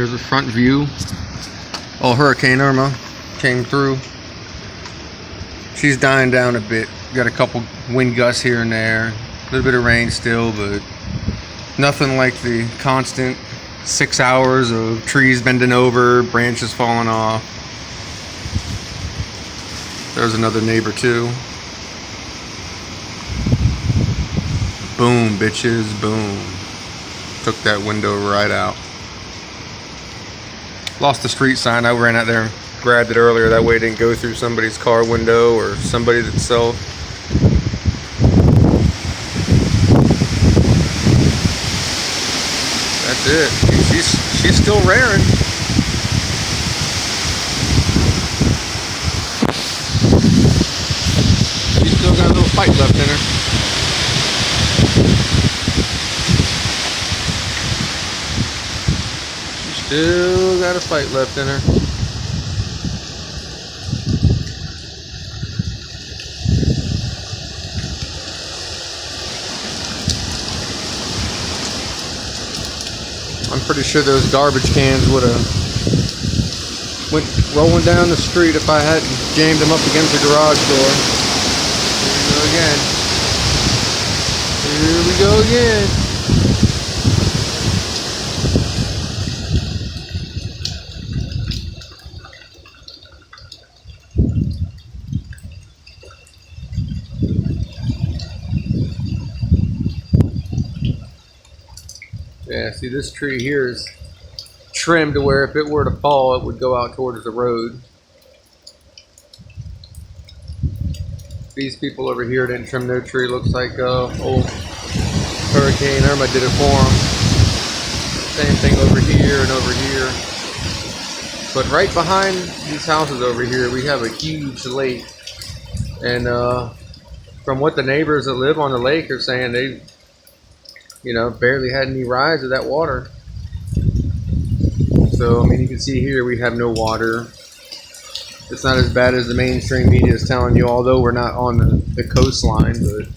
Here's the front view. Oh, Hurricane Irma came through. She's dying down a bit. Got a couple wind gusts here and there. A little bit of rain still, but nothing like the constant 6 hours of trees bending over, branches falling off. There's another neighbor too. Boom, bitches, boom. Took that window right out. Lost the street sign. I ran out there and grabbed it earlier. That way it didn't go through somebody's car window or somebody itself. That's it. She's still raring. She's still got a little fight left in her. Still got a fight left in her. I'm pretty sure those garbage cans would have went rolling down the street if I hadn't jammed them up against the garage door. Here we go again. Yeah, see, this tree here is trimmed to where if it were to fall, it would go out towards the road. These people over here didn't trim their tree. Looks like old Hurricane Irma did it for them. Same thing over here and over here. But right behind these houses over here, we have a huge lake. And from what the neighbors that live on the lake are saying, they barely had any rise of that water. So, I mean, you can see here we have no water. It's not as bad as the mainstream media is telling you, although we're not on the coastline, but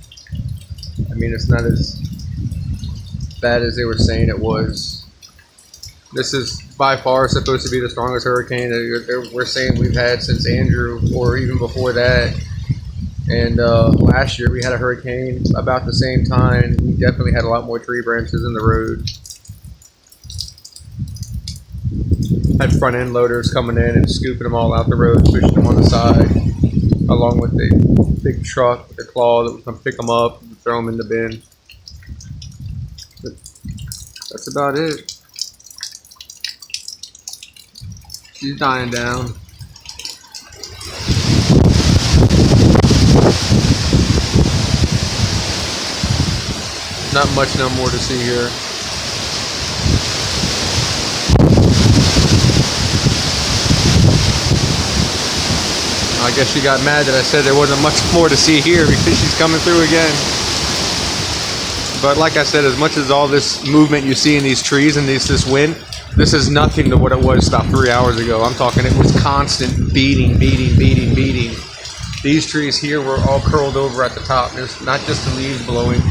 I mean, it's not as bad as they were saying it was. This is by far supposed to be the strongest hurricane that we're saying we've had since Andrew, or even before that. And last year we had a hurricane about the same time. We definitely had a lot more tree branches in the road. Had front end loaders coming in and scooping them all out the road, pushing them on the side, along with the big truck with the claw that would come pick them up and throw them in the bin. But that's about it. She's dying down. Not much no more to see here. I guess she got mad that I said there wasn't much more to see here because she's coming through again. But like I said, as much as all this movement you see in these trees and this wind, this is nothing to what it was about 3 hours ago. I'm talking it was constant beating. These trees here were all curled over at the top. There's not just the leaves blowing.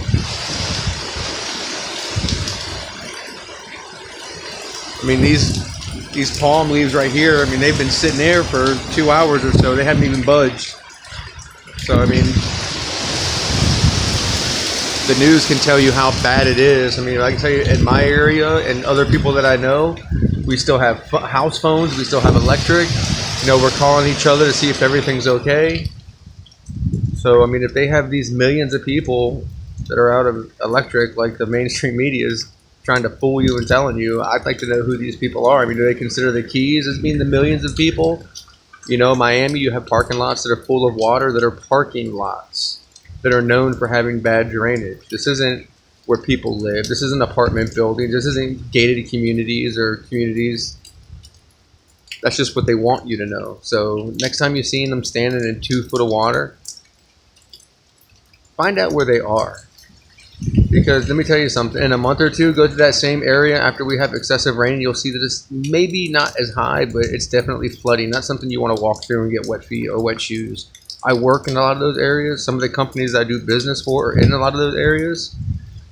I mean, these palm leaves right here, I mean, they've been sitting there for 2 hours or so. They haven't even budged. So, I mean, the news can tell you how bad it is. I mean, I can tell you in my area and other people that I know, we still have house phones. We still have electric. We're calling each other to see if everything's okay. So, I mean, if they have these millions of people that are out of electric, like the mainstream media is trying to fool you and telling you, I'd like to know who these people are. I mean, do they consider the Keys as being the millions of people? Miami, you have parking lots that are full of water that are parking lots that are known for having bad drainage. This isn't where people live. This isn't apartment buildings. This isn't gated communities or communities. That's just what they want you to know. So next time you're seeing them standing in 2 foot of water, find out where they are. Because let me tell you something, in a month or two, go to that same area after we have excessive rain, you'll see that it's maybe not as high, but it's definitely flooding. Not something you want to walk through and get wet feet or wet shoes. I work in a lot of those areas. Some of the companies I do business for are in a lot of those areas.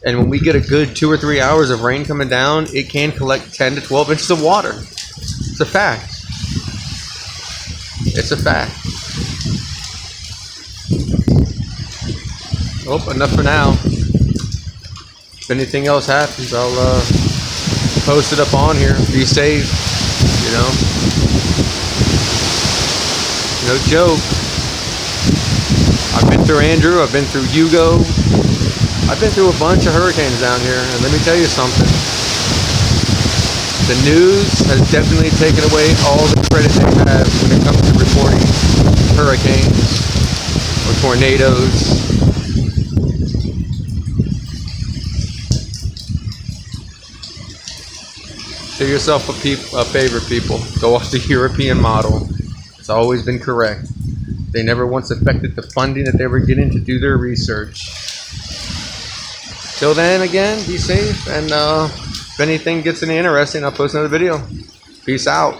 And when we get a good 2 or 3 hours of rain coming down, it can collect 10 to 12 inches of water. It's a fact. It's a fact. Oh, enough for now. If anything else happens, I'll post it up on here. Be safe, you know. No joke. I've been through Andrew. I've been through Hugo. I've been through a bunch of hurricanes down here, and let me tell you something. The news has definitely taken away all the credit they have when it comes to reporting hurricanes or tornadoes. Do yourself a favor, people. Go off the European model. It's always been correct. They never once affected the funding that they were getting to do their research. Till then, again, be safe, and if anything gets any interesting, I'll post another video. Peace out.